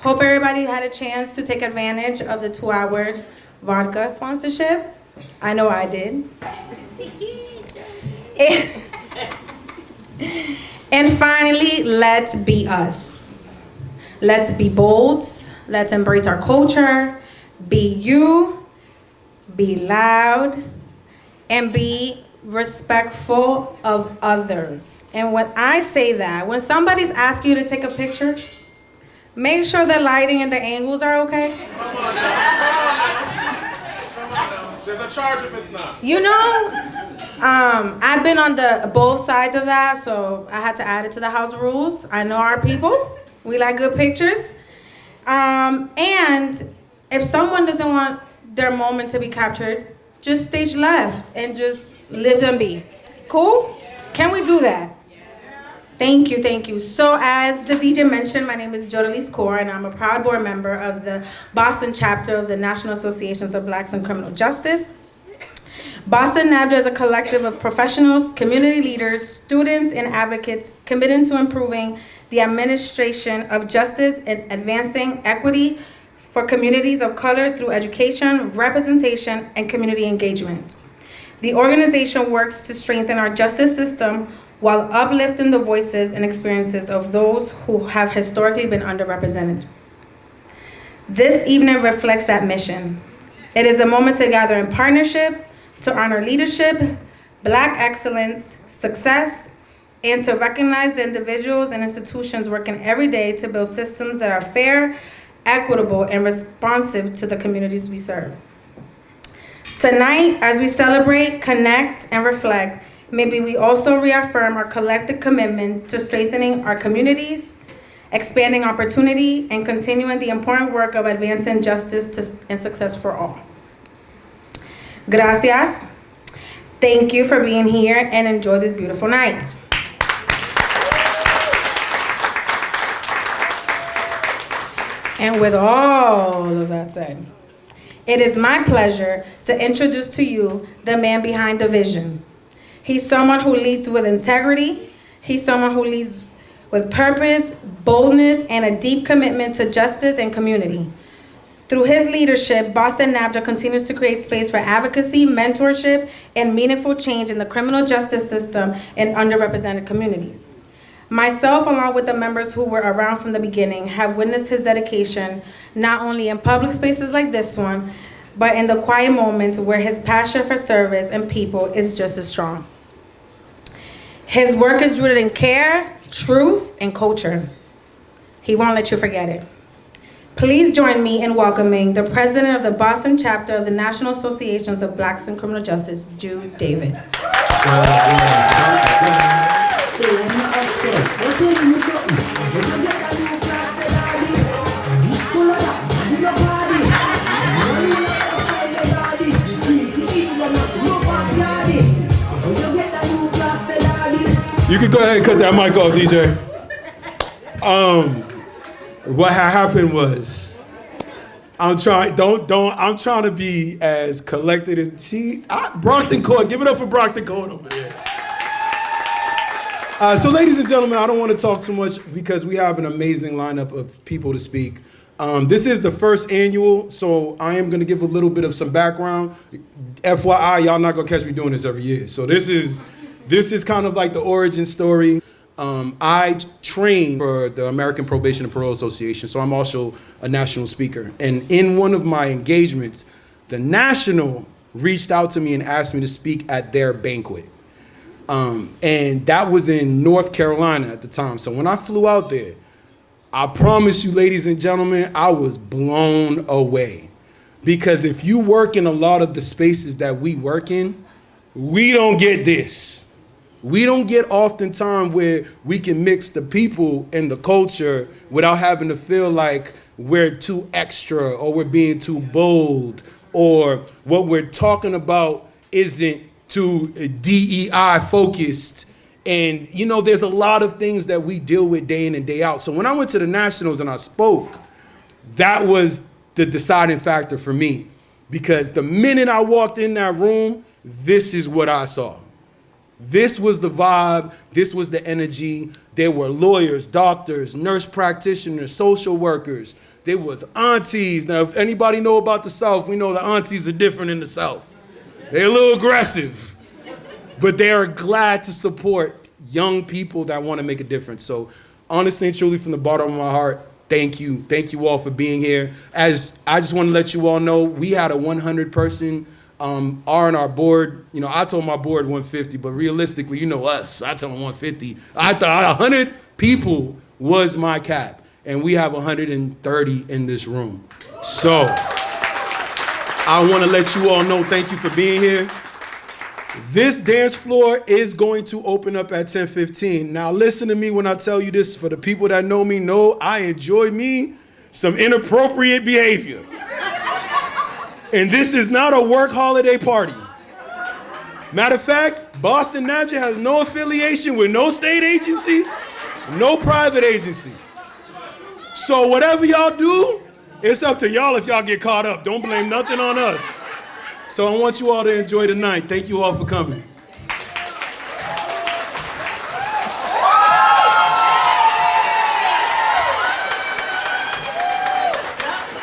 Hope everybody had a chance to take advantage of the 2-hour vodka sponsorship. I know I did. And finally, let's be us. Let's be bold. Let's embrace our culture. Be you. Be loud. And be respectful of others. And when I say that, when somebody's asking you to take a picture, make sure the lighting and the angles are okay. Come on now. There's a charge if it's not. You know, I've been on both sides of that, so I had to add it to the house rules. I know our people. We like good pictures. And if someone doesn't want their moment to be captured, just stage left and just let them be. Cool? Can we do that? Thank you, thank you. So as the DJ mentioned, my name is Jodeliz Cora, and I'm a proud board member of the Boston chapter of the National Associations of Blacks in Criminal Justice. Boston NABCJ is a collective of professionals, community leaders, students, and advocates committed to improving the administration of justice and advancing equity for communities of color through education, representation, and community engagement. The organization works to strengthen our justice system while uplifting the voices and experiences of those who have historically been underrepresented. This evening reflects that mission. It is a moment to gather in partnership, to honor leadership, Black excellence, success, and to recognize the individuals and institutions working every day to build systems that are fair, equitable, and responsive to the communities we serve. Tonight, as we celebrate, connect, and reflect, maybe we also reaffirm our collective commitment to strengthening our communities, expanding opportunity, and continuing the important work of advancing justice and success for all. Gracias. Thank you for being here and enjoy this beautiful night. And with all of that said, it is my pleasure to introduce to you the man behind the vision. He's someone who leads with integrity. He's someone who leads with purpose, boldness, and a deep commitment to justice and community. Through his leadership, Boston NABCJ continues to create space for advocacy, mentorship, and meaningful change in the criminal justice system in underrepresented communities. Myself, along with the members who were around from the beginning, have witnessed his dedication not only in public spaces like this one, but in the quiet moments where his passion for service and people is just as strong. His work is rooted in care, truth, and culture. He won't let you forget it. Please join me in welcoming the president of the Boston chapter of the National Associations of Blacks in Criminal Justice, Jude David. You can go ahead and cut that mic off, DJ. What happened was, I'm trying to be as collected as Brockton Court. Give it up for Brockton Court over there. So ladies and gentlemen, I don't want to talk too much because we have an amazing lineup of people to speak. This is the first annual, so I am going to give a little bit of some background. FYI, y'all not going to catch me doing this every year. So this is kind of like the origin story. I train for the American Probation and Parole Association, so I'm also a national speaker. And in one of my engagements, the National reached out to me and asked me to speak at their banquet. And that was in North Carolina at the time. So when I flew out there, I promise you, ladies and gentlemen, I was blown away. Because if you work in a lot of the spaces that we work in, we don't get this. We don't get oftentimes where we can mix the people and the culture without having to feel like we're too extra or we're being too bold or what we're talking about isn't too DEI focused. And, you know, there's a lot of things that we deal with day in and day out. So when I went to the Nationals and I spoke, that was the deciding factor for me. Because the minute I walked in that room, this is what I saw. This was the vibe. This was the energy. There were lawyers, doctors, nurse practitioners, social workers. There was aunties. Now, if anybody know about the South, we know the aunties are different in the South. They're a little aggressive, but they are glad to support young people that want to make a difference. So honestly and truly, from the bottom of my heart, thank you. Thank you all for being here. As I just want to let you all know, we had a 100-person R&R board. You know, I told my board 150, but realistically, you know us. I told them 150. I thought 100 people was my cap, and we have 130 in this room. So I want to let you all know, thank you for being here. This dance floor is going to open up at 10:15. Now listen to me when I tell you this. For the people that know me, know I enjoy me some inappropriate behavior. And this is not a work holiday party. Matter of fact, Boston NABCJ has no affiliation with no state agency, no private agency. So whatever y'all do, it's up to y'all if y'all get caught up. Don't blame nothing on us. So I want you all to enjoy the night. Thank you all for coming.